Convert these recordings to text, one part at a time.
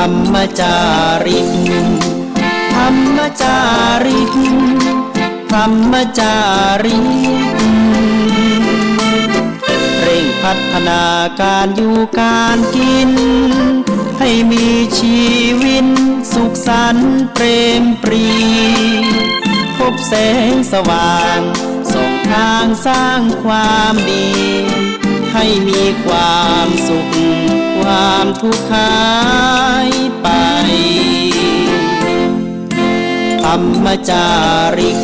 รรมจาริกธรรมจาริกธรรมจาริกเร่งพัฒนาการอยู่การกินให้มีชีวิตสุขสันต์เปรมปรีพบแสงสว่างส่องทางสร้างความดีให้มีความสุขความทุกข์หายไปธรรมจาริก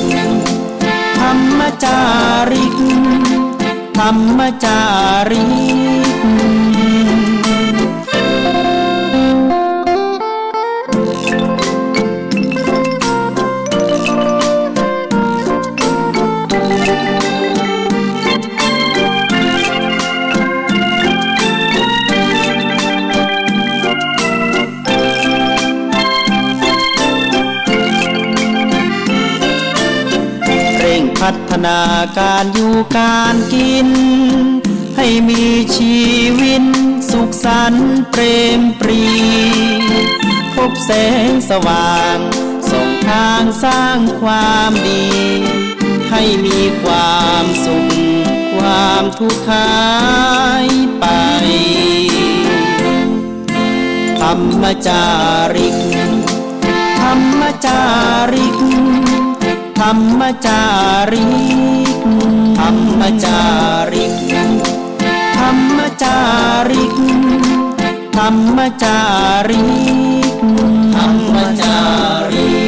ธรรมจาริกธรรมจาริกพัฒนาการอยู่การกินให้มีชีวิตสุขสันต์เปรมปรีพบแสงสว่างส่องทางสร้างความดีให้มีความสุขความทุกข์หายไปธรรมจาริกธรรมจาริกธรรมจาริกธรรมจาริกธรรมจาริกธรรมจาริกธรรมจาริก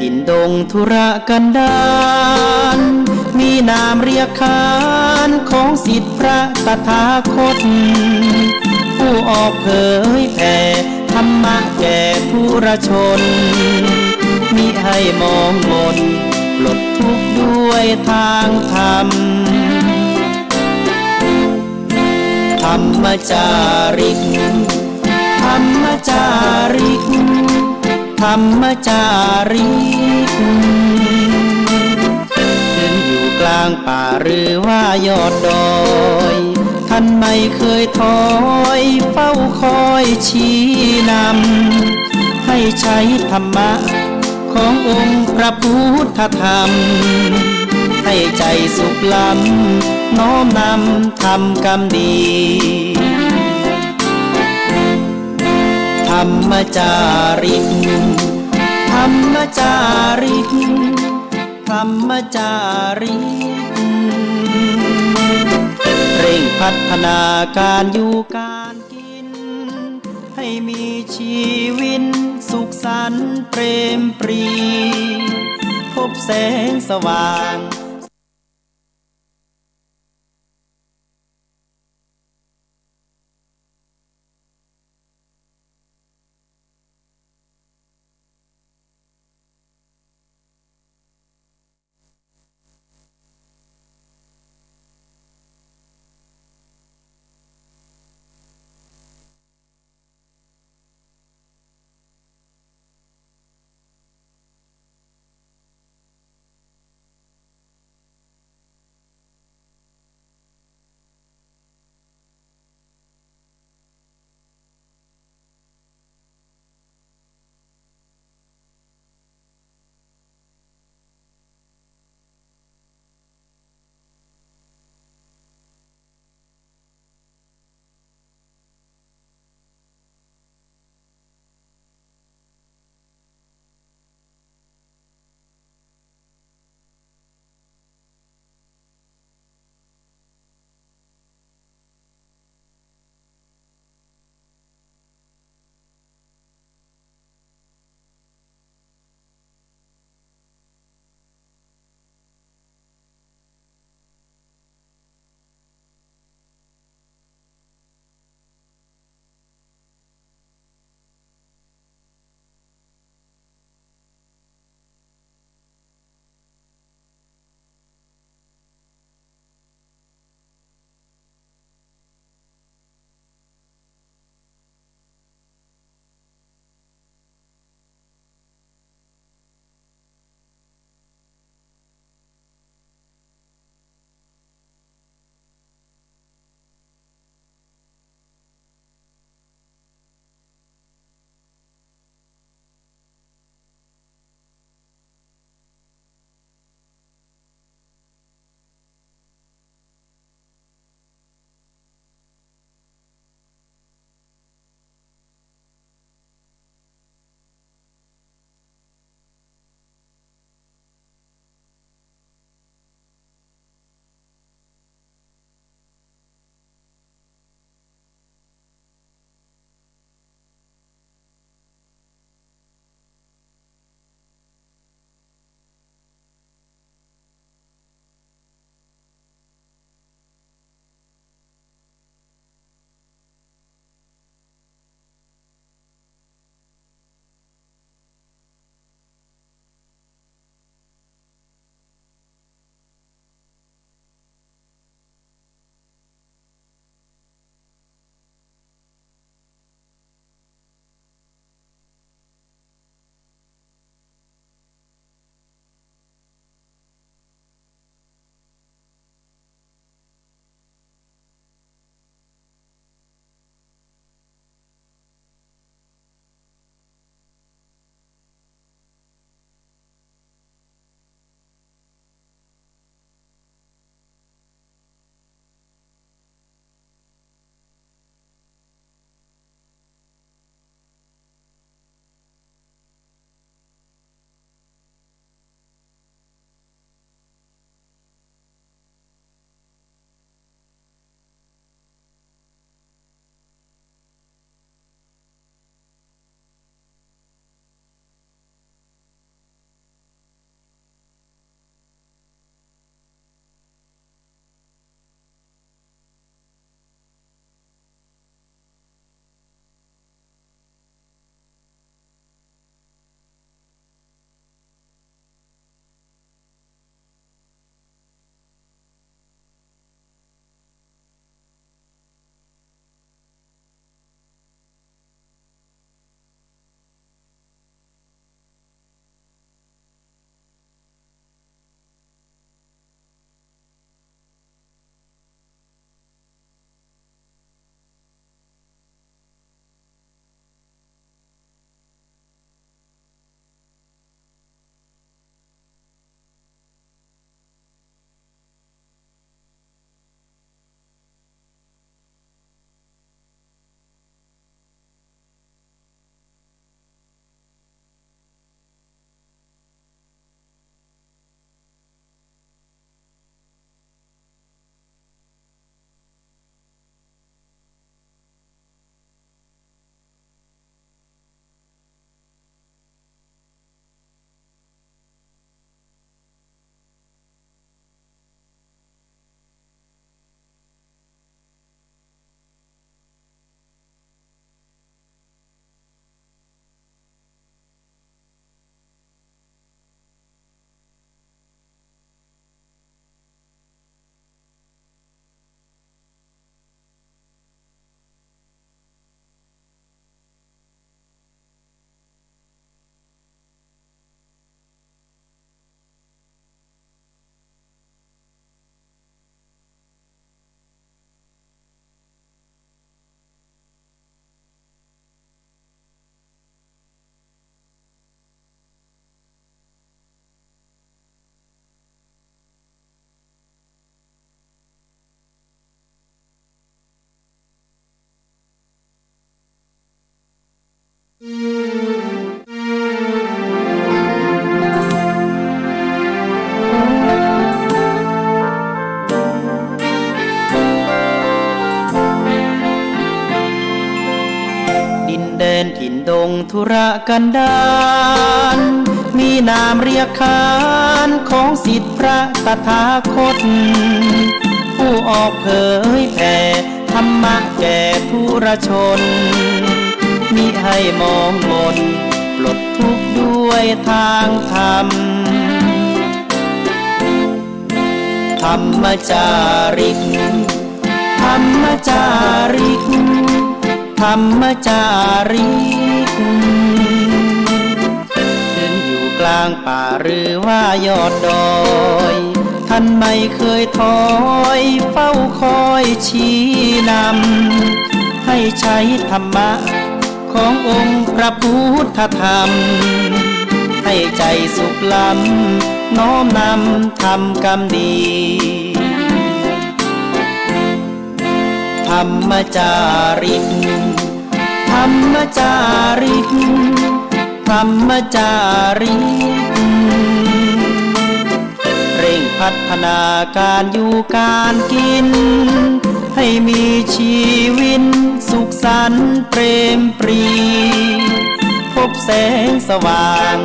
ถิ่นดงธุรกันดารมีนามเรียกขานของศิษย์พระตถาคตผู้ออกเผยแผ่ธรรมะแก่ผู้ราชนมิให้มองมนปลดทุกข์ด้วยทางธรรมธรรมจาริกธรรมจาริกธรรมจาริกถึงอยู่กลางป่าหรือว่ายอดดอยท่านไม่เคยถอยเฝ้าคอยชี้นำให้ใช้ธรรมะขององค์พระพุทธธรรมให้ใจสุขล้ำน้อมนำทำกรรมดีธรรมจาริกธรรมจาริกธรรมจาริกเร่งพัฒนาการอยู่การกินให้มีชีวิตสุขสันต์เปรมปรีพบแสงสว่าง แดนถิ่นดงธุรกันดารมีนามเรียกขานของศิษย์พระตถาคตผู้ออกเผยแผ่ธรรมะแก่ทุรชนมิให้มองมนปลดทุกข์ด้วยทางธรรมธรรมจาริกธรรมจาริกธรรมจาริกถึงอยู่กลางป่าหรือว่ายอดดอยท่านไม่เคยถอยเฝ้าคอยชี้นำให้ใช้ธรรมะขององค์พระพุทธธรรมให้ใจสุขล้ำน้อมนำทำกรรมดีธรรมจาริกธรรมจาริกธรรมจาริกเร่งพัฒนาการอยู่การกินให้มีชีวิตสุขสันต์เปรมปรีพบแสงสว่าง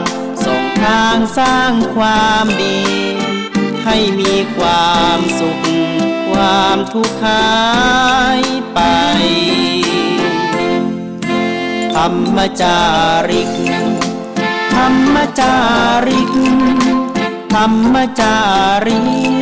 ส่องทางสร้างความดีให้มีความสุขความทุกข์หายไปธรรมจาริกธรรมจาริกธรรมจาริก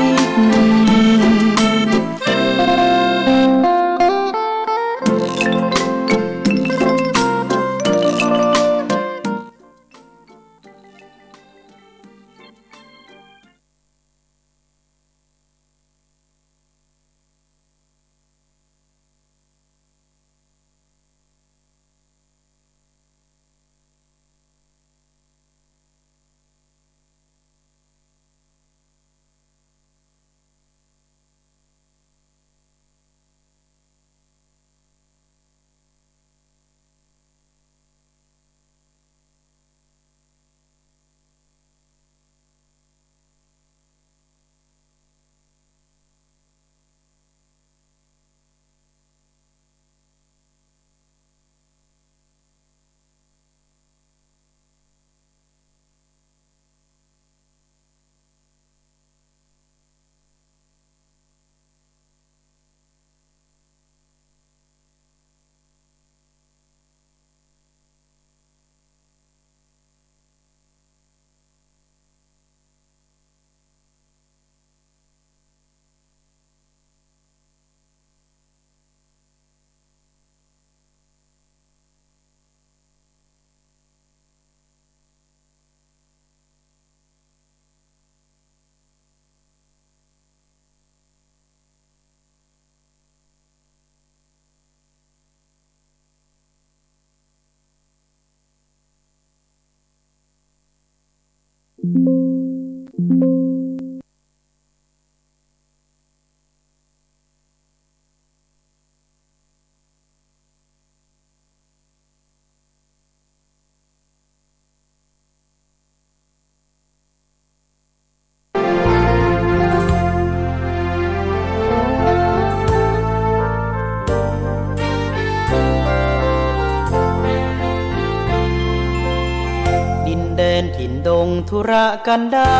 ถิ่นดงธุรกันดา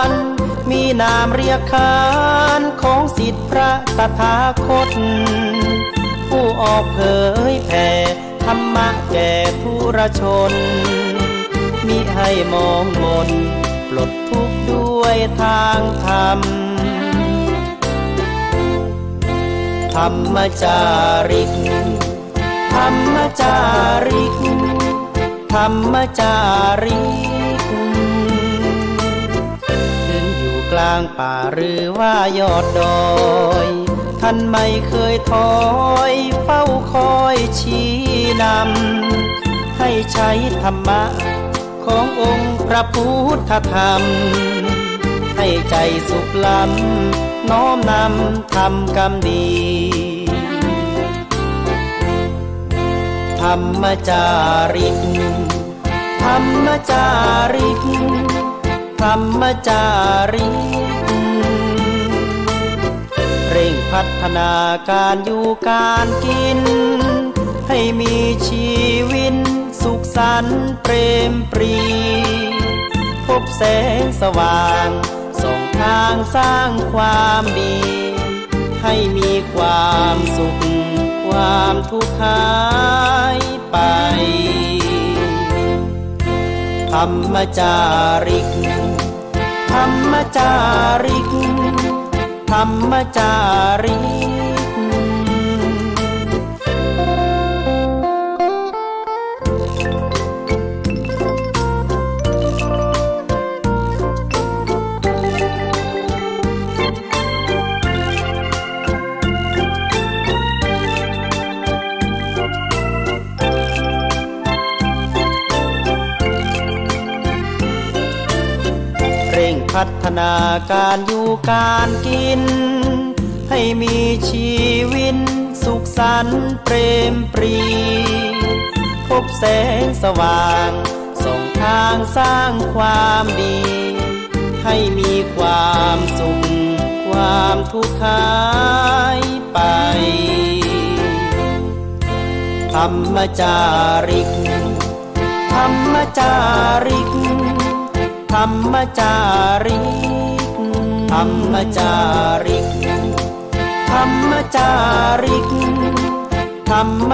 รมีนามเรียกขานของศิษย์พระตถาคตผู้ออกเผยแผ่ธรรมะแก่ทุรชนมิให้มองมนปลดทุกข์ด้วยทางธรรมธรรมจาริกธรรมจาริกธรรมจาริกถึงอยู่กลางป่าหรือว่ายอดดอยท่านไม่เคยถอยเฝ้าคอยชี้นำให้ใช้ธรรมะขององค์พระพุทธธรรมให้ใจสุขล้ำน้อมนำทำกรรมดีธรรมจาริกธรรมจาริกธรรมจาริกเร่งพัฒนาการอยู่การกิน ให้มีชีวิตสุขสันต์เปรมปรีพบแสงสว่างส่องทางสร้างความดีให้มีความสุขความทุกข์หายไปธรรมจาริกธรรมจาริกธรรมจาริกเร่งพัฒนาการอยู่การกินให้มีชีวิตสุขสันต์เปรมปรีพบแสงสว่างส่องทางสร้างความดีให้มีความสุขความทุกข์หายไปธรรมจาริกธรรมจาริกธรรมจาริกธรรมจาริกธรรมจาริกธรรม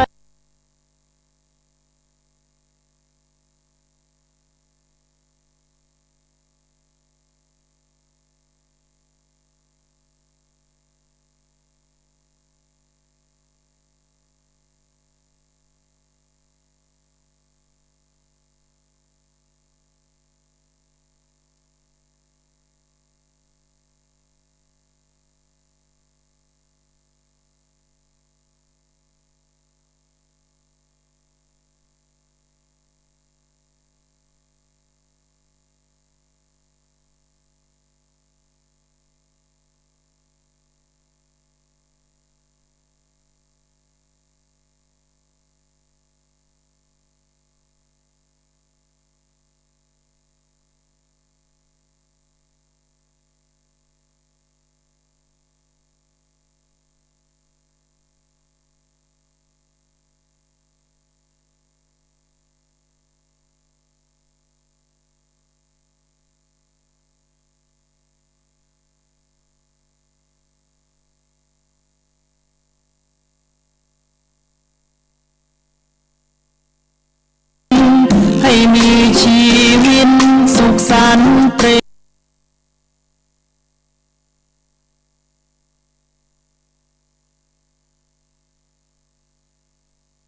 ให้มีชีวิตสุขสันต์เปร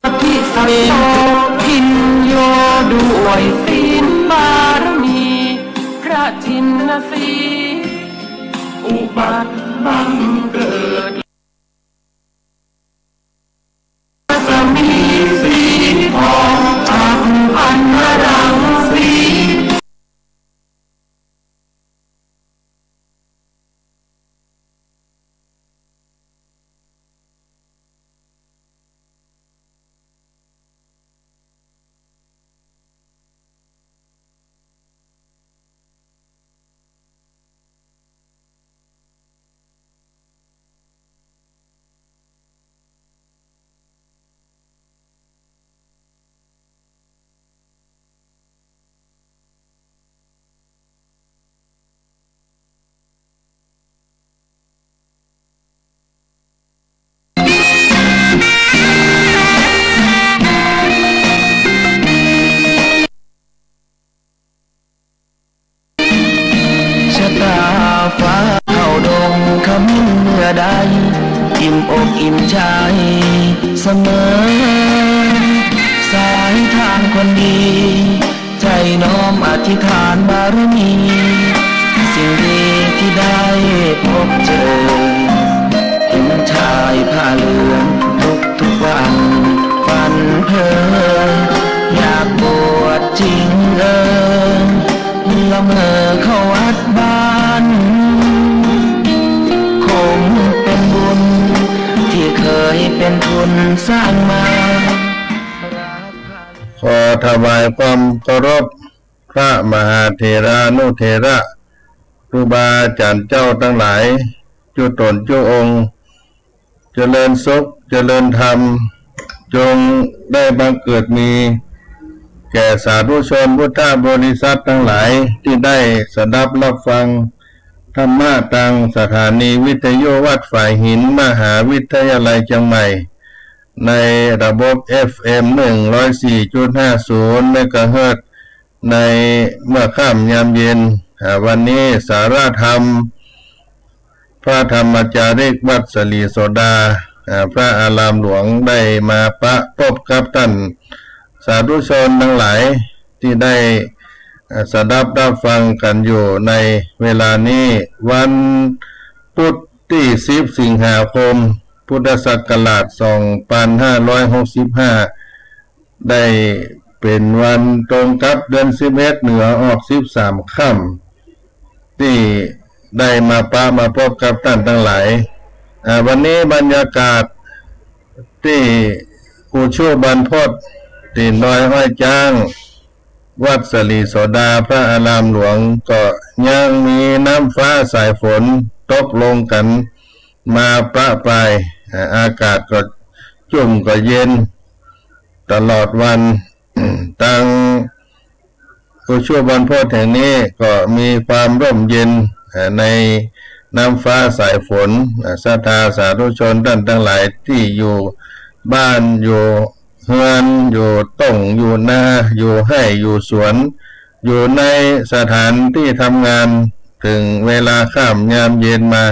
มพิเศษพินโยด้วยศีลบารมีพระทินสีอุบัติบังเกิดสมีสีทองอัมพันรังสีฟ้าเข้าดงขมิ้นเมื่อใดอิ่มอกอิ่มใจเสมอสายทางคนดีใจน้อมอธิษฐานบารมีสิ่งดีที่ได้พบเจอเห็นชายผ้าเหลืองทุกวันฝันเพ้ออยากบวชจริงละเมอเข้าวัดบ้านคงเป็นบุญที่เคยเป็นทุนสร้างมาขอถวายความเคารพพระมหาเถรานุเถระครูบาอาจารย์เจ้าทั้งหลายจุตนจุองค์เจริญสุขเจริญธรรมเจ จงได้บังเกิดมีแก่สาธุชนพุทธบริษัททั้งหลายที่ได้สดับรับฟังธรรมะทางสถานีวิทยุวัดฝ่ายหินมหาวิทยาลัยเชียงใหม่ในระบบ FM 104.50 เมกะเฮิรตซ์ในเมื่อค่ำยามเย็นวันนี้สาระธรรมพระธรรมจาริกวัดสลีโสดาพระอารามหลวงได้มาพบกับท่านสาธุชนทั้งหลายที่ได้สดับรับฟังกันอยู่ในเวลานี้วันพุธที่10 สิงหาคมพุทธศักราช 2565ได้เป็นวันตรงกับเดือน11เหนือออก13ค่ำที่ได้มาพบกับท่านทั้งหลายวันนี้บรรยากาศที่กูชูบรรพตตีนน้อยห้อยจ้างวัดสลีโสดาพระอารามหลวงก็ยังมีน้ำฟ้าสายฝนตกลงกันมาประปรายอากาศก็ชุ่มก็เย็นตลอดวันตั้งกูชูบรรพตแห่งนี้ก็มีความร่มเย็นในน้ำฟ้าสายฝนศรัทธาสาธุชนท่านทั้งหลายที่อยู่บ้านอยู่เฮือนอยู่ต้งอยู่นาอยู่ให้อยู่สวนอยู่ในสถานที่ทำงานถึงเวลาค่ำยามเย็นมา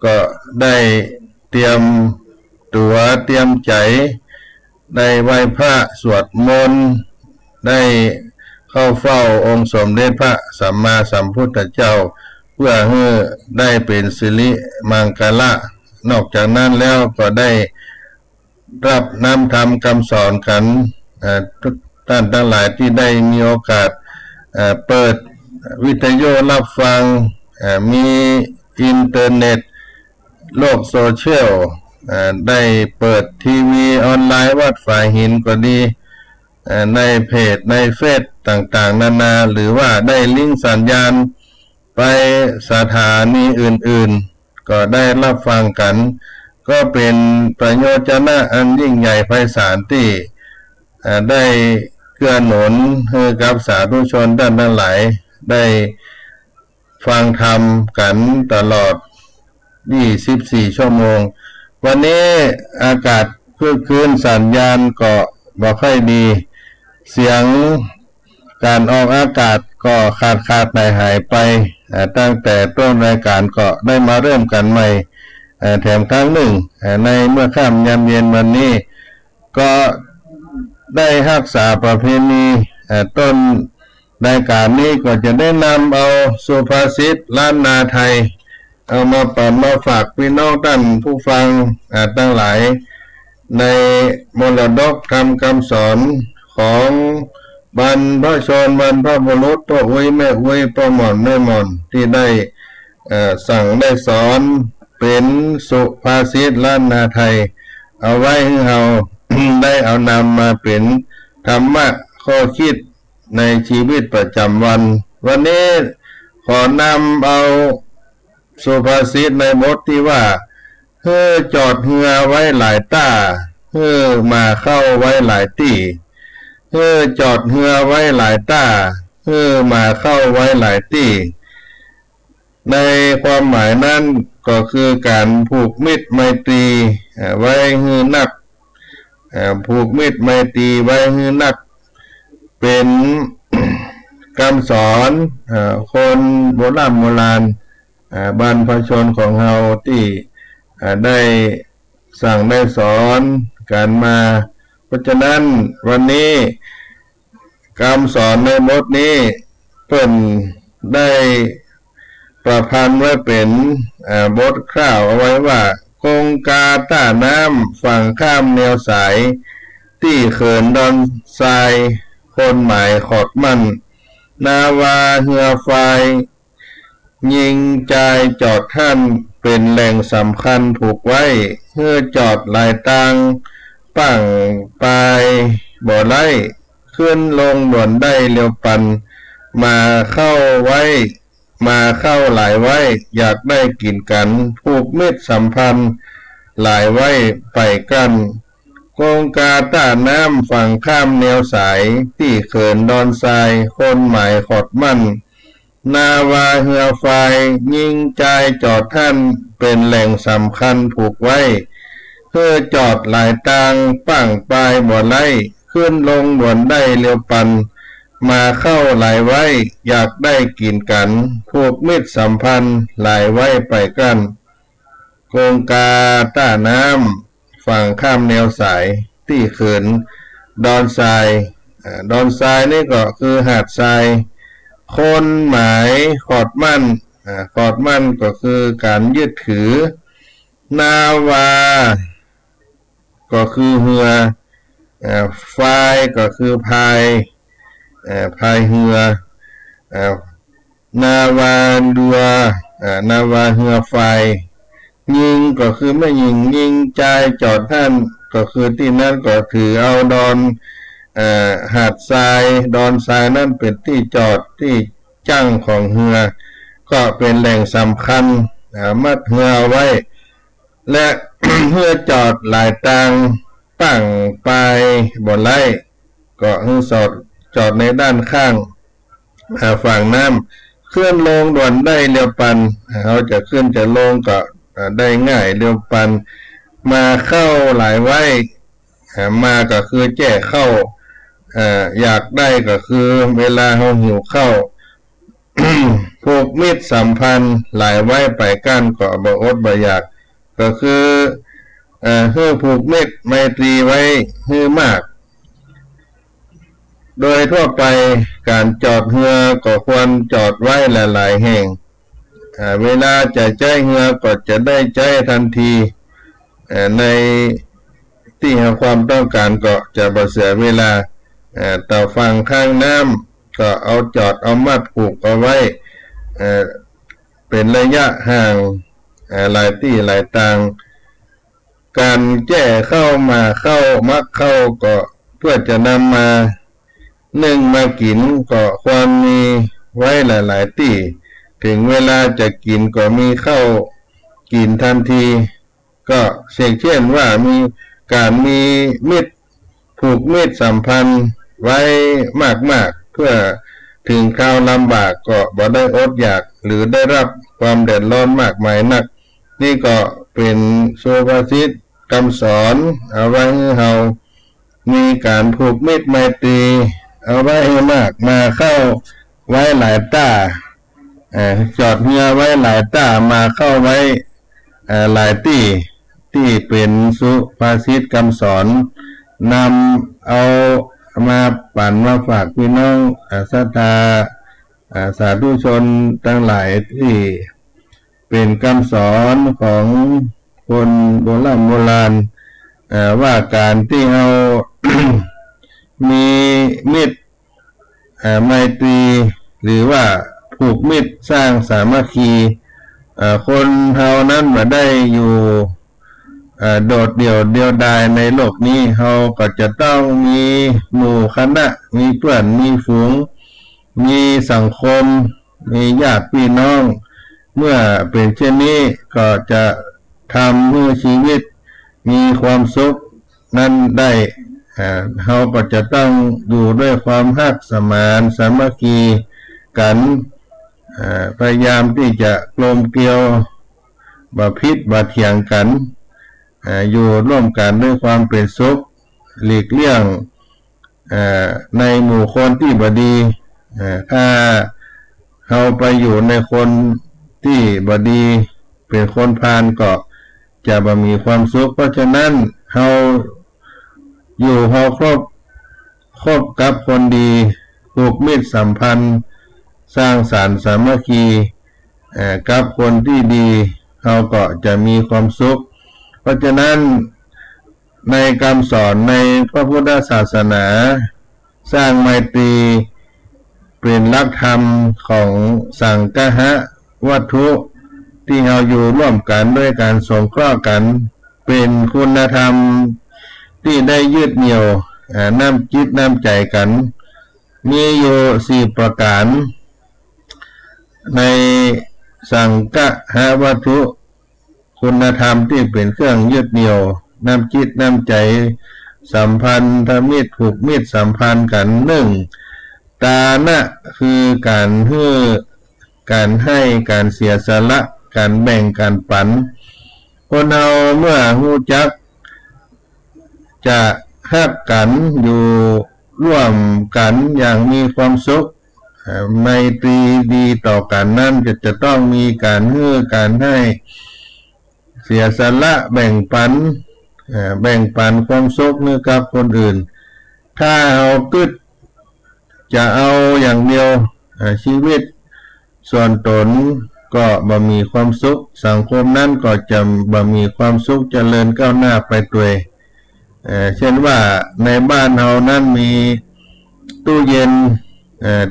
ก็ได้เตรียมตัวเตรียมใจได้ไหว้พระสวดมนต์ได้เข้าเฝ้าองค์สมเด็จพระสัมมาสัมพุทธเจ้าเพื่อให้ได้เป็นสิริมังคละนอกจากนั้นแล้วก็ได้รับนำธรรมคำสอนกันทุกท่านทั้งหลายที่ได้มีโอกาสเปิดวิทยุรับฟังมีอินเทอร์เน็ตโลกโซเชียลได้เปิดทีวีออนไลน์วัดฝ่ายหินก็ดีในเพจในเฟซต่างๆนานาหรือว่าได้ลิงก์สัญญาณไปสถานีอื่นๆก็ได้รับฟังกันก็เป็นประโยชน์นะอันยิ่งใหญ่ไพศาลที่ได้เกื้อหนุนให้กับสาธุชนท่านทั้งหลายได้ฟังธรรมกันตลอด24 ชั่วโมงวันนี้อากาศคืนสัญญาณก็บ่ค่อยดีเสียงการออกอากาศก็ขาดหายไปตั้งแต่ต้นรายการก็ได้มาเริ่มกันใหม่แถมครั้งหนึ่งในเมื่อค่ำยามเย็นวันนี้ก็ได้รักษาประเพณีต้นรายการนี้ก็จะได้นำเอาสุภาษิตล้านนาไทยเอามาฝากพี่น้องท่านผู้ฟังทั้งหลายในมรดกธรรมคำสอนของบรรพชนบรรพบุรุษพ่ออุ้ยแม่อุ้ยพ่อหม่อนแม่หม่อนที่ได้สั่งได้สอนเป็นสุภาษิตล้านนาไทยเอาไว้ให้เรา ได้เอานำมาเป็นธรรมะข้อคิดในชีวิตประจำวันวันนี้ขอนำเอาสุภาษิตในบทที่ว่าเฮ้อจอดเรือไว้หลายต้าเฮ้อมาเข้าไว้หลายที่เฮ้อจอดเรือไว้หลายต้าเฮ้อมาเข้าไว้หลายที่ในความหมายนั้นก็คือการผูกมิตรไมตรีไว้ให้นักผูกมิตรไมตรีไว้ให้นักเป็นคำสอนคนโบราณบรรพชนของเราที่ได้สั่งได้สอนกันมาเพราะฉะนั้นวันนี้คำสอนในบทนี้เพิ่นได้ประพันธ์ไว้เป็นบทคร่าวเอาไว้ว่ากงกาต้าน้ำฝั่งข้ามแนวสายที่เขินดอนทรายคนหมายขอดมันนาวาเหือไฟยิงใจจอดท่านเป็นแหล่งสำคัญผูกไว้เพื่อจอดหลายตังปั่งปลายบ่อไล่ขึ้นลงด่วนได้เร็วปันมาเข้าไว้มาเข้าหลายไว้อยากได้กินกันผูกมิตรสัมพันธ์หลายไว้ไปกันก กงกาต้าน้ำฝั่งข้ามแนวสายที่เขินดอนทรายคนหมายขอดมั่นนาวาเหือไฟยิงใจจอดท่านเป็นแหล่งสำคัญผูกไว้เพื่อจอดหลายตางปั้งปลายบ่อไล่ขึ้นลงบ่อนได้เรียวปันมาเข้าหลายไว้อยากได้กินกันผูกมิตรสัมพันธ์หลายไว้ไปกันกงกาต้าน้ำฝั่งข้ามแนวสายที่เขินดอนทรายดอนทรายนี่ก็คือหาดทรายคนหมายขอดมั่นขอดมั่นก็คือการยึดถือนาวาก็คือเรือไฟก็คือพายพายเรือนาวาเรือนาวาเรือไฟยิงก็คือไม่ยิงใจจอดท่านก็คือที่นั่นก็ถือเอาดอนหาดทรายดอนทรายนั่นเป็นที่จอดที่จั่งของเรือก็เป็นแหล่งสำคัญมัดเรือไว้และ เพื่อจอดหลายตางตั้งไปบ่อไล่ก็จอดในด้านข้างฝั่งน้ำเคลื่อนลงด่วนได้เร็วปันเขาจะขึ้นจะลงก็ได้ง่ายเร็วปันมาเข้าหลายไว้มาก็คือแจ้เข้าอยากได้ก็คือเวลาเขาหิวเข้า ผูกมิตรสัมพันธ์หลายไว้ไปก้านก็บ่อดบ่อยากก็คือให้ผูกมิตรไมตรีไว้ให้มากโดยทั่วไปการจอดเรือก็ควรจอดไว้หลายๆแห่งเวลาจะใช้เรือก็จะได้ใช้ทันทีในที่หาความต้องการก็จะบ่เสียเวลาต่อฝั่งข้างน้ำก็เอาจอดเอามัดผูกเอาไว้เป็นระยะห่างหลายที่หลายทางการแจ้เข้ามาเข้ามักเข้าก็เพื่อจะนำมานึ่งมากินก็ควรมีไว้หลายๆที่ถึงเวลาจะกินก็มีเข้ากินทันทีก็เช่นว่ามีการมีมิตรผูกมิตรสัมพันธ์ไว้มากๆเพื่อถึงคราวลำบากก็บ่ได้อดอยากหรือได้รับความเดือดร้อนมากมายนักนี่ก็เป็นสุภาษิตคำสอนเอาไว้ให้เรามีการผูกมิตรไมตรีเอาไว้ให้มากมาเข้าไว้หลายต้าจอดเรือไว้หลายต้ามาเข้าไว้หลายที่เป็นสุภาษิตคำสอนนำเอามาปั่นมาฝากพี่น้องศรัทธาสาธุชนทั้งหลายที่เป็นคำสอนของคนโบราณว่าการที่เรา มีมิตรไมตรีหรือว่าผูกมิตรสร้างสามัคคีคนเฮานั้นมาได้อยู่โดดเดี่ยวดายในโลกนี้เฮาก็จะต้องมีหมู่คณะมีเพื่อนมีฝูงมีสังคมมีญาติพี่น้องเมื่อเป็นเช่นนี้ก็จะทำให้ชีวิตมีความสุขนั้นได้เฮาก็จะต้องอยู่ด้วยความรักสมานสามัคคีกันพยายามที่จะกลมเกลียวบ่ผิดบ่เถียงกันอยู่ร่วมกันด้วยความเป็นสุขหลีกเลี่ยงในหมู่คนที่บ่ดีถ้าเราไปอยู่ในคนที่บ่ดีเป็นคนพาลก็จะบ่มีความสุขเพราะฉะนั้นเราอยู่เราคบกับคนดีผูกมิตรสัมพันธ์สร้างสรรค์สามัคคีกับคนที่ดีเราก็จะมีความสุขเพราะฉะนั้นในคำสอนในพระพุทธศาสนาสร้างไมตรีเป็นหลักธรรมของสังฆะวัตถุที่เราอยู่ร่วมกันด้วยการสงเคราะห์กันเป็นคุณธรรมที่ได้ยึดเหนี่ยวน้ำจิตน้ำใจกันมีอยู่4ประการในสังฆะวัตถุคุณธรรมที่เป็นเครื่องยึดเหนี่ยวน้ำจิตน้ำใจ สัมพันธมิตรผูกมิตรสัมพันธ์กันหนึ่งตานะคือการให้การเสียสละการแบ่งการปันคนเราเมื่อรู้จักจะฮักกันอยู่ร่วมกันอย่างมีความสุขไมตรีดีต่อกันนั่นจะต้องมีการให้เสียสละแบ่งปันความสุขนี่กับคนอื่นถ้าเอาจะเอาอย่างเดียวชีวิตส่วนตนก็บ่มีความสุขสังคมนั้นก็จะบ่มีความสุขเจริญก้าวหน้าไปด้วยเช่นว่าในบ้านเรานั้นมีตู้เย็น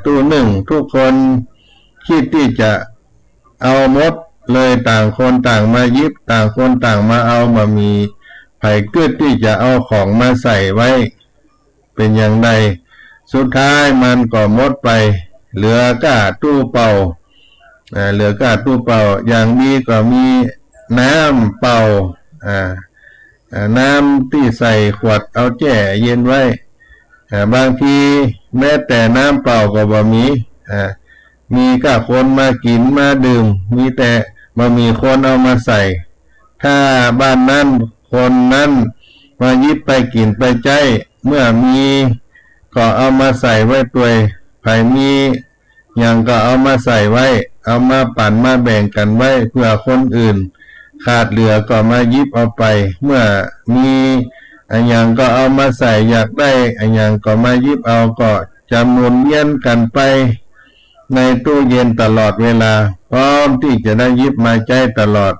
ตู้หนึ่งทุกคนคิดที่จะเอาหมดเลยต่างคนต่างมายิบต่างคนต่างมาเอามามีไผเกิดที่จะเอาของมาใส่ไว้เป็นอย่างไรสุดท้ายมันก็หมดไปเหลือก้าตู้เปล่าอย่างนี้ก็มีน้ำเปล่าน้ำที่ใส่ขวดเอาแช่เย็นไว้บางทีแม้แต่น้ำเปล่าก็บ่มีก็คนมากินมาดื่มมีแต่บ่มีคนเอามาใส่ถ้าบ้านนั้นคนนั้นมายิบไปกินไปใจเมื่อมีก็เอามาใส่ไว้ด้วยไผมีอย่างก็เอามาใส่ไว้เอามาปั่นมาแบ่งกันไว้เพื่อคนอื่นขาดเหลือก็มายิบเอาไปเมื่อมีอันอย่างก็เอามาใส่อยากได้อันอย่างก็มายิบเอาก็จำนวนเวียนกันไปในตู้เย็นตลอดเวลาพร้อมที่จะได้ยิบมาใจตลอด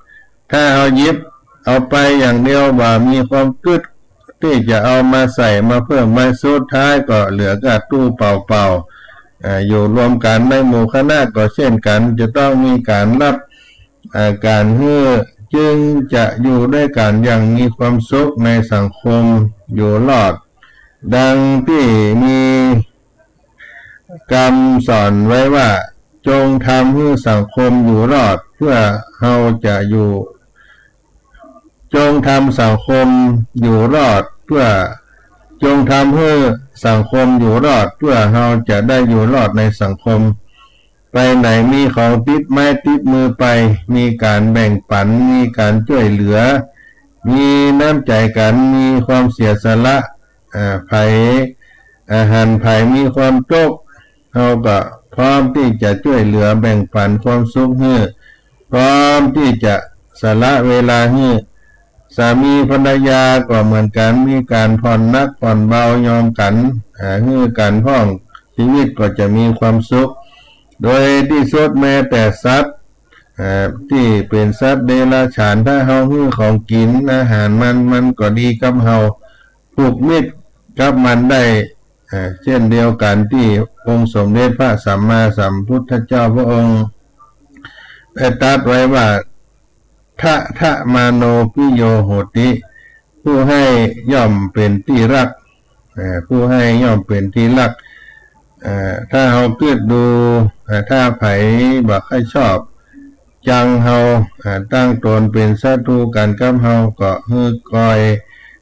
ถ้าเอายิบเอาไปอย่างเดียวว่ามีความกึศที่จะเอามาใส่มาเพิ่มมาสุดท้ายก็เหลือกับตู้เปล่าอยู่รวมกันในหมู่คณะก็เช่นกันจะต้องมีการรับการจึงจะอยู่ด้วยกันอย่างมีความสุขในสังคมอยู่รอดดังที่มีคำสอนไว้ว่าจงทำให้สังคมอยู่รอดเพื่อเราจะอยู่จงทำสังคมอยู่รอดเพื่อจงทำให้สังคมอยู่รอดเพื่อเราจะได้อยู่รอดในสังคมไปไหนมีของติดไม้ติดมือไปมีการแบ่งปันมีการช่วยเหลือมีน้ำใจกันมีความเสียสละไผอาหารไผมีความโต๊ะเราก็พร้อมที่จะช่วยเหลือแบ่งปันความสุขให้พร้อมที่จะสละเวลาให้สามีภรรยาก็เหมือนกันมีการผ่อนนักผ่อนเบายอมกันให้การพ้องชีวิตก็จะมีความสุขโดยที่สุดแม้แต่สัตว์ที่เป็นสัตว์เดรัจฉานถ้าเฮาให้ของกินอาหารมันก็ดีกับเฮาผูกมิตรกับมันได้เช่นเดียวกันที่องค์สมเด็จพระสัมมาสัมพุทธเจ้าพระองค์ได้ตรัสไว้ว่าทะมาโนปิโยโหติผู้ให้ย่อมเป็นที่รักผู้ให้ย่อมเป็นที่รักถ้าเฮาเกิดดูถ้าไผบ่ค่อยชอบจังเฮาตั้งตนเป็นศัตรูกันกับเฮาก็ฮือคอย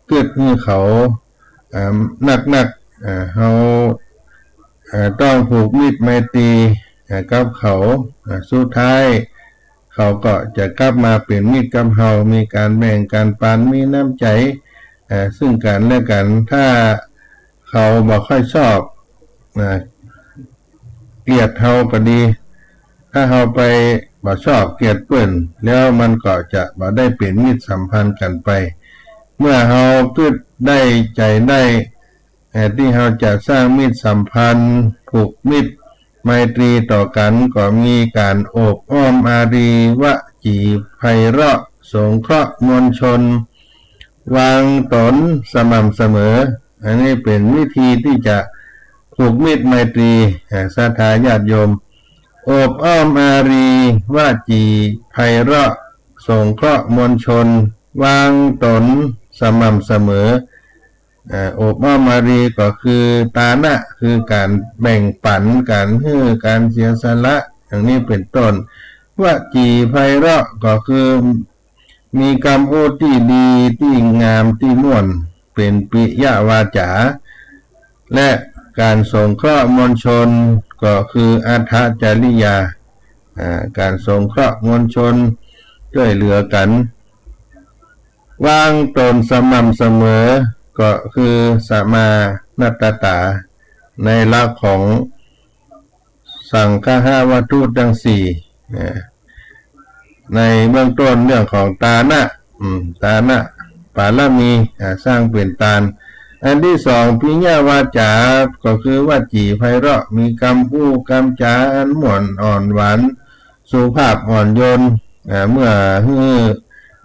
เกิดฮือเขานักเฮาต้องผูกมิตรไมตรีกับเขาสุดท้ายเขาก็จะกลับมาเป็นมิตรกับเฮามีการแบ่งการปันมีน้ำใจซึ่งกันและกันถ้าเขาบ่ค่อยชอบเกลียดเฮาก็ดีถ้าเฮาไปบ่ชอบเกลียดเปิ้นแล้วมันก็จะบ่ได้เป็นมิตรสัมพันธ์กันไปเมื่อเฮาคิดได้ใจได้ที่เฮาจะสร้างมิตรสัมพันธ์ผูกมิตรไมตรีต่อกันก็มีการโอบอ้อมอารีวจีไพเราะสงเคราะห์มวลชนวางตนสม่ำเสมออันนี้เป็นวิธีที่จะผูกมิตรไมตรีศรัทธาญาติโยมโอบอ้อมอารีวจีไพเราะสงเคราะห์มวลชนวางตนสม่ำเสมอโอบอ้อมอารีก็คือตานะคือการแบ่งปันการเสียสละอย่างนี้เป็นต้นวจีไพเราะก็คือมีคำพูดที่ดีที่งามที่ม่วนเ เป็นปิยวาจาและการสงเคราะห์มวลชนก็คืออัฏฐจริยาการสงเคราะห์มวลชนช่วยเหลือกันวางตนสม่ำเสมอก็คือสมานัตตาในหลักของสังฆะวัตถุทั้งสี่ในเบื้องต้นเรื่องของตานะปาลมีสร้างเป็นตาลอันที่สองปิญญาวาจาก็คือวจีไพเราะมีคำพูดคำจาอันม่วนอ่อนหวานสุภาพอ่อนโยนเมื่อฮือ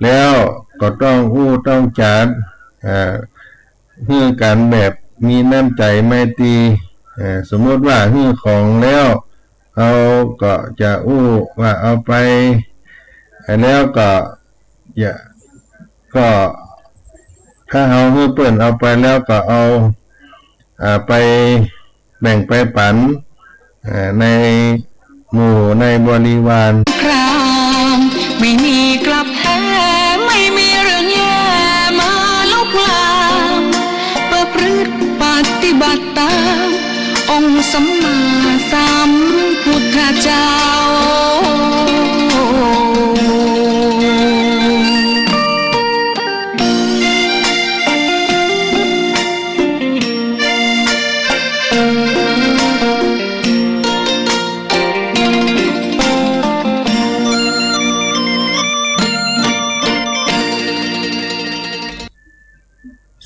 แล้วก็ต้องพูดต้องจาฮือกันแบบมีน้ำใจไมตรีสมมติว่าฮือของแล้วเขาก็จะว่าเอาไปแล้วก็ถ้าเอาฮือเปิ่นเอาไปแล้วก็เอาไปแบ่งไปปันในหมู่ในบริวารครามไม่มีกลับแท้ไม่มีเรื่องแย่มาลุกลามประพฤติปฏิบัติตามองค์สัมมาสัมพุทธเจ้า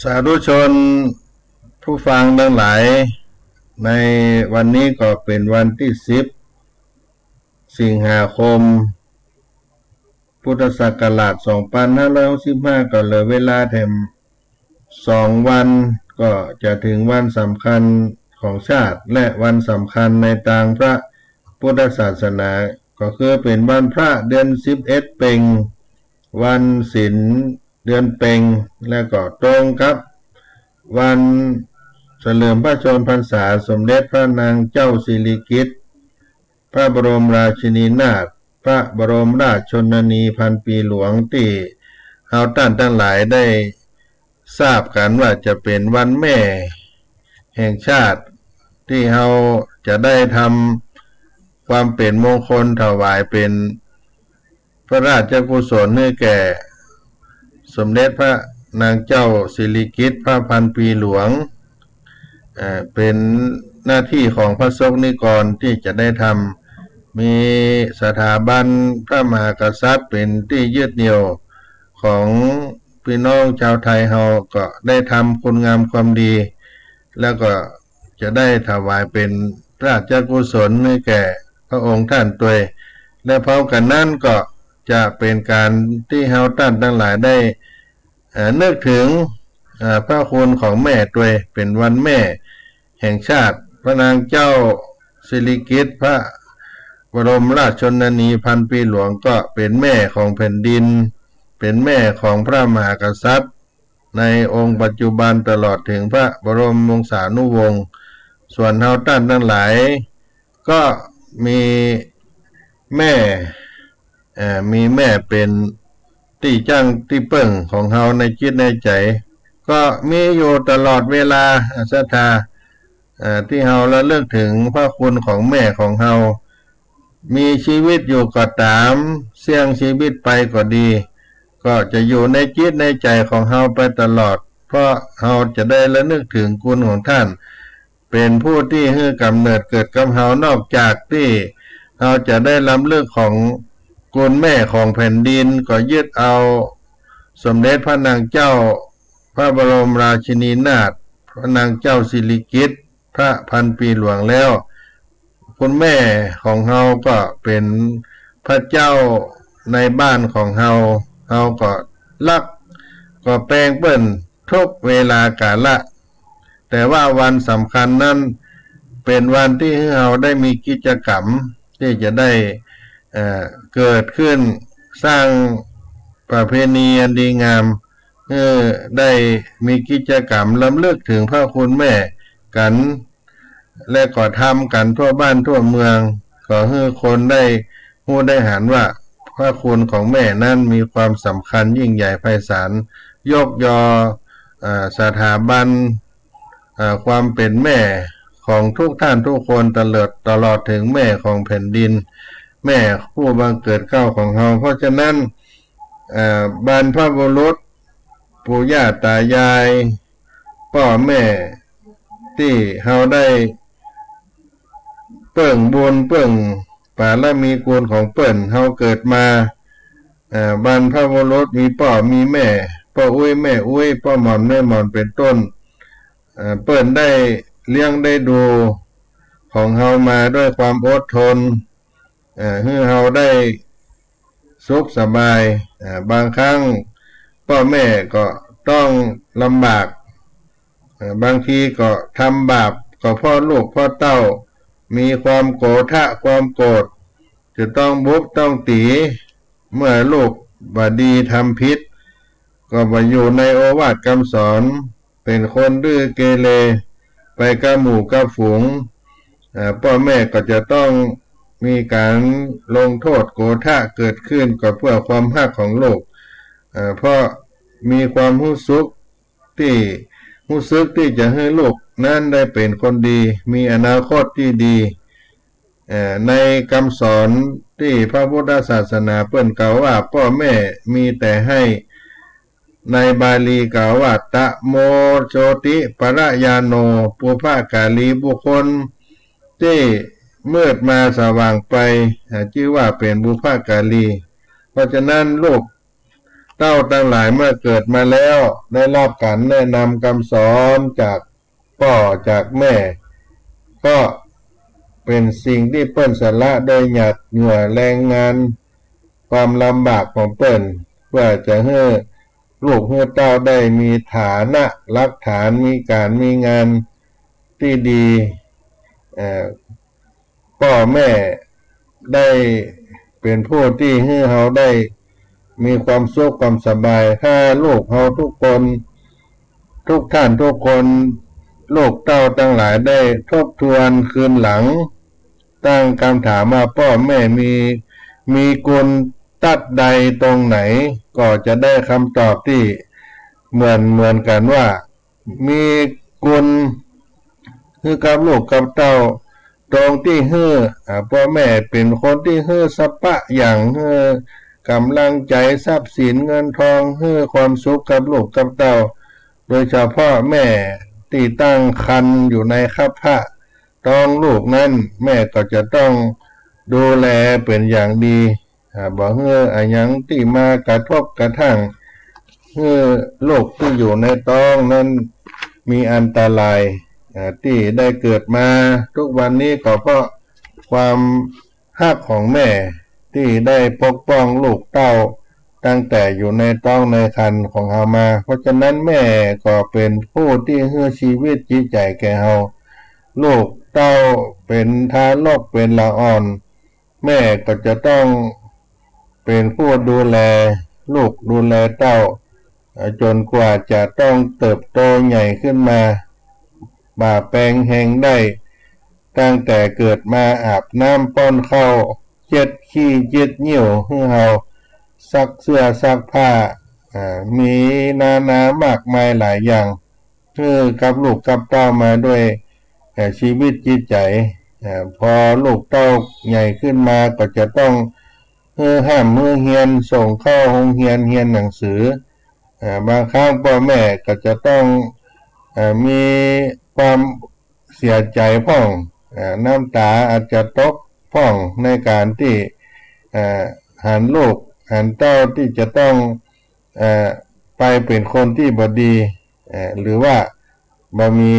สาธุชนผู้ฟังทั้งหลายในวันนี้ก็เป็นวันที่10 สิงหาคมพุทธศักราช2565ก็เหลือเวลาแถม2 วันก็จะถึงวันสำคัญของชาติและวันสำคัญในทางพระพุทธศาสนาก็คือเป็นวันพระเดือน11เพ็งวันศีลเดือนเพ็งและก็ตรงกับวันเฉลิมพระชนมพรรษาสมเด็จพระนางเจ้าสิริกิติ์พระบรมราชินีนาถพระบรมราชชนนีพันปีหลวงที่เราท่านทั้งหลายได้ทราบกันว่าจะเป็นวันแม่แห่งชาติที่เราจะได้ทำความเป็นมงคลถวายเป็นพระราชกุศลให้แก่สมเด็จพระนางเจ้าสิริกิติ์พระพันปีหลวงเป็นหน้าที่ของพระสงฆ์นิกรที่จะได้ทำมีสถาบันพระมหากษัตริย์เป็นที่ยึดเหนี่ยวของพี่น้องชาวไทยเราก็ได้ทำคุณงามความดีแล้วก็จะได้ถวายเป็นราชกุศลให้แก่พระองค์ท่านตัวและพร้อมกันนั้นก็จะเป็นการที่เราท่านทั้งหลายได้นึกถึงพระคุณของแม่ตัวเป็นวันแม่แห่งชาติพระนางเจ้าสิริกิติ์พระบรมราชชนนีพันปีหลวงก็เป็นแม่ของแผ่นดินเป็นแม่ของพระมหากษัตริย์ในองค์ปัจจุบันตลอดถึงพระบรมวงศานุวงศ์ส่วนเราท่านทั้งหลายก็มีแม่เป็นที่จังที่เปิ่งของเฮาในจิตในใจก็มีอยู่ตลอดเวลาศรัทธาที่เฮาระลึกถึงพระคุณของแม่ของเฮามีชีวิตอยู่ก็ตามเสี่ยงชีวิตไปก็ดีก็จะอยู่ในจิตในใจของเฮาไปตลอดเพราะเฮาจะได้ระลึกถึงคุณของท่านเป็นผู้ที่ให้กำเนิดเกิดกับเฮานอกจากที่เฮาจะได้รำลึกของคุณแม่ของแผ่นดินก็ยึดเอาสมเด็จพระนางเจ้าพระบรมราชินีนาถพระนางเจ้าสิริกิติ์พระพันปีหลวงแล้วคุณแม่ของเฮาก็เป็นพระเจ้าในบ้านของเฮาก็รักก็แปลงเปิ้นทุกเวลากาละแต่ว่าวันสำคัญนั้นเป็นวันที่เฮาได้มีกิจกรรมที่จะได้เกิดขึ้นสร้างประเพณีอันดีงามได้มีกิจกรรมรำลึกถึงพระคุณแม่กันและก็ทำกันทั่วบ้านทั่วเมืองก็ให้คนได้รู้ได้หันว่าพระคุณของแม่นั้นมีความสำคัญยิ่งใหญ่ไพศาลยกยอ สถาบันความเป็นแม่ของทุกท่านทุกคนตลอดถึงแม่ของแผ่นดินแม่ผู้บังเกิดเกล้าของเราเพราะฉะนั้นบรรพบุรุษปู่ย่าตายายพ่อแม่ที่เราได้เปิ่งบุญเปิ่งบารมีกุลของเปิ่นเราเกิดมาบรรพบุรุษมีพ่อมีแม่พ่ออุ้ยแม่อุ้ยพ่อหมอนแม่หมอนเป็นต้นเปิ่นได้เลี้ยงได้ดูของเรามาด้วยความอดทนให้เราได้สุขสบายบางครั้งพ่อแม่ก็ต้องลำบากบางทีก็ทำบาปก็พ่อลูกพ่อเต้ามีความโกรธความโกรธจะต้องบุกต้องตีเมื่อลูกบดีทำผิดก็มาอยู่ในโอวาทคำสอนเป็นคนดื้อเกเรไปกับหมู่กับฝูงพ่อแม่ก็จะต้องมีการลงโทษโกรธเกิดขึ้นก็เพื่อความฮักของลูกเพราะมีความรู้สึกที่จะให้ลูกนั้นได้เป็นคนดีมีอนาคตที่ดีในคำสอนที่พระพุทธศาสนาเปิ้นกล่าวว่าพ่อแม่มีแต่ให้ในบาลีกล่าวว่าตะโมโชติปรยาโนปุพกาลีบุคคลที่มืดมาสว่างไปชื่อว่าเป็นบุพกาลีเพราะฉะนั้นลูกเต้าทั้งหลายเมื่อเกิดมาแล้วได้รับการแนะนำคำสอนจากพ่อจากแม่ก็เป็นสิ่งที่เปิ้นสละโดยหยัดเหงื่อแรงงานความลำบากของเปิ้นเพื่อจะให้ลูกให้เต้าได้มีฐานะรักฐานมีการมีงานที่ดีพ่อแม่ได้เป็นผู้ที่ให้เราได้มีความสุขความสบายถ้าลูกเราทุกคนทุกท่านทุกคนลูกเต้าทั้งหลายได้ทบทวนคืนหลังตั้งคำถามว่าพ่อแม่มีกุลตัดใดตรงไหนก็จะได้คำตอบที่เหมือนกันว่ามีกุลคือกับลูกกับเต้าตรงที่พ่อแม่เป็นคนที่สัพพะอย่างกำลังใจทรัพย์สินเงินทองความสุขกับลูกกับเต้าโดยเฉพาะแม่ที่ตั้งครรภ์อยู่ในคัพพะต้องลูกนั้นแม่ก็จะต้องดูแลเป็นอย่างดีบอกอันยังที่มากระทบกระทั่งลูกที่อยู่ในท้องนั้นมีอันตรายที่ได้เกิดมาทุกวันนี้ก็เพราะความฮักของแม่ที่ได้ปกป้องลูกเต้าตั้งแต่อยู่ในท้องในครรภ์ของเฮามาเพราะฉะนั้นแม่ก็เป็นผู้ที่ให้ชีวิตจิตใจแก่เฮาลูกเต้าเป็นทารกเป็นละอ่อนแม่ก็จะต้องเป็นผู้ดูแลลูกดูแลเต้าจนกว่าจะต้องเติบโตใหญ่ขึ้นมาบ่าแปลงแห่งได้ตั้งแต่เกิดมาอาบน้ำป้อนข้าวเจ็ดขี้เจ็ดเหนี่ยวให้เฮาซักเสื้อซักผ้ามีนามากมายหลายอย่างกับลูกกับเต้ามาด้วยชีวิตจิตใจพอลูกเต้าใหญ่ขึ้นมาก็จะต้องห้ามเฮียนส่งเข้าโรงเรียนหนังสือบางครั้งพ่อแม่ก็จะต้องมีความเสียใจพ่องน้ำตาอาจจะตกพ่องในการที่หันลูกหันเต้าที่จะต้องไปเป็นคนที่บดีหรือว่าบ่มี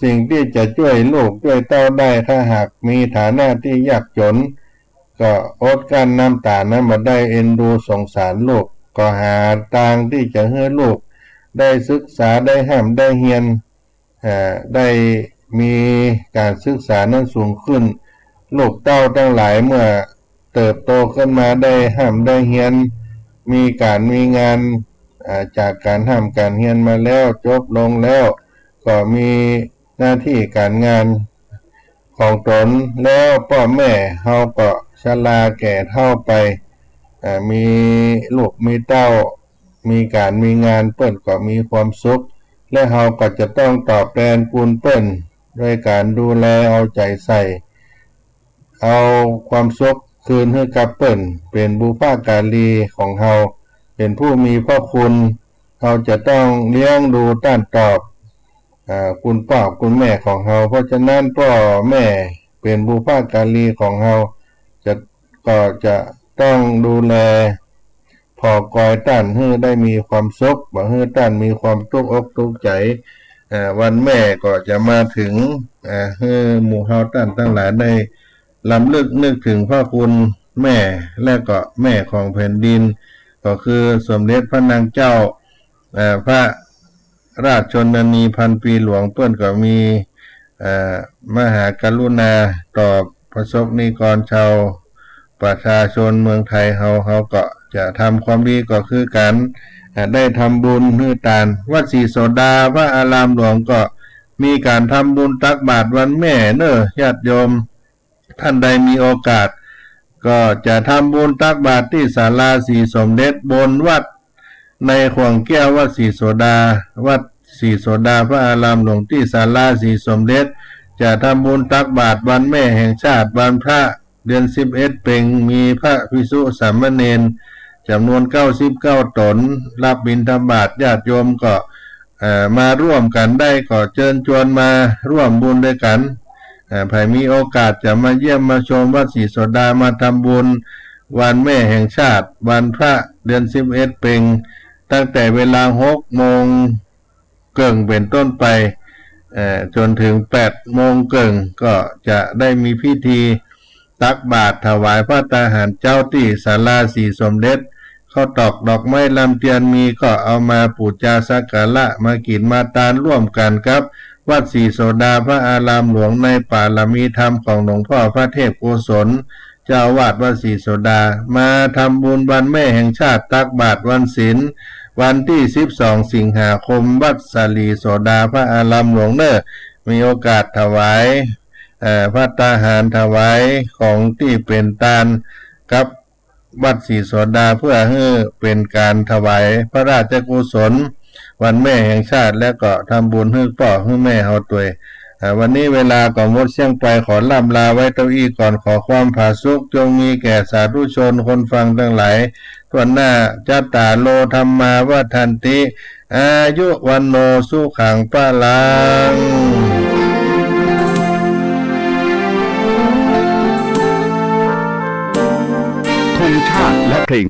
สิ่งที่จะช่วยลูกช่วยเต้าได้ถ้าหากมีฐานะที่ยากจนก็อดกั้นน้ำตานั้นมาได้เอ็นดูสงสารลูกก็หาทางที่จะให้ลูกได้ศึกษาได้ห้ามได้เฮียนได้มีการศึกษานั้นสูงขึ้นลูกเต้าทั้งหลายเมื่อเติบโตขึ้นมาได้ห้ามได้เฮียนมีการมีงานจากการห้ามการเฮียนมาแล้วจบลงแล้วก็มีหน้าที่การงานของตนแล้วพ่อแม่เฮาก็ชราแก่เฒ่าไปมีลูกมีเต้า มีการมีงานเปิ้นก็มีความสุขและเฮาก็จะต้องตอบแทนคุณเปิ้นด้วยการดูแลเอาใจใส่เอาความสุขคืนให้กับเปิ้นเป็นบุพการีของเฮาเป็นผู้มีพระคุณเฮาจะต้องเลี้ยงดูต้านตอบคุณพ่อคุณแม่ของเฮาเพราะฉะนั้นพ่อแม่เป็นบุพการีของเฮาก็จะต้องดูแลพอกอยต้านให้ได้มีความสุขบ่ให้ต้านมีความทุกข์อกทุกข์ใจวันแม่ก็จะมาถึงให้หมู่เฮาต้านทั้งหลายได้ลำลึกนึกถึงพระคุณแม่และก็แม่ของแผ่นดินก็คือสมเด็จพระนางเจ้าพระราชชนนีพันปีหลวงเปิ้นก็มีมหากรุณาต่อประสบนิกรชาวประชาชนเมืองไทยเฮาก็จะทำความดีก็คือการได้ทำบุญให้ทานวัดศรีโสดาพระอารามหลวงก็มีการทำบุญตักบาตรวันแม่เน้อญาติโยมท่านใดมีโอกาสก็จะทำบุญตักบาตรที่ศาลาศรีสมเด็จบนวัดในขวงแก้ววัดศรีโสดาวัดศรีโสดาพระอารามหลวงที่ศาลาศรีสมเด็จจะทำบุญตักบาตรวันแม่แห่งชาติวันพระเดือน11เพ็งมีพระภิกษุสามเณรจำนวน99ตนรับบิณฑบาตญาติโยมก็มาร่วมกันได้ก็เชิญชวนมาร่วมบุญด้วยกันใครมีโอกาสจะมาเยี่ยมมาชมวัดศรีโสดามาทำบุญวันแม่แห่งชาติวันพระเดือน11เพ็งตั้งแต่เวลา6 โมงเกิงเป็นต้นไปจนถึง8 โมงเกิงก็จะได้มีพิธีตักบาตรถวายพระตาหารเจ้าที่ศาลาศรีสมเด็จข้าวตอกดอกไม้ลำเทียนมีก็เอามาบูชาสักการะมากินมาทานร่วมกันครับวัดศรีโสดาพระอารามหลวงในป่าละมีธรรมของหลวงพ่อพระเทพโกศลเจ้าวาดวัดศรีโสดามาทำบุญวันแม่แห่งชาติตักบาตรวันศีลวันที่12 สิงหาคมวัดศรีโสดาพระอารามหลวงเน้อมีโอกาสถวายพระตาหารถวายของที่เป็นทานกับวัดศรีโสดาเพื่อให้เป็นการถวายพระราชกุศลวันแม่แห่งชาติและก็ทำบุญให้พ่อให้แม่เฮาตัววันนี้เวลาก็หมดเสียงไปขอล่ำลาไว้เต้าอี้ก่อนขอความผาสุกจงมีแก่สาธุชนคนฟังทั้งหลายทั่วหน้าจัตตาโลธรรมาวัฏันติอายุวันโนสุขังพลัง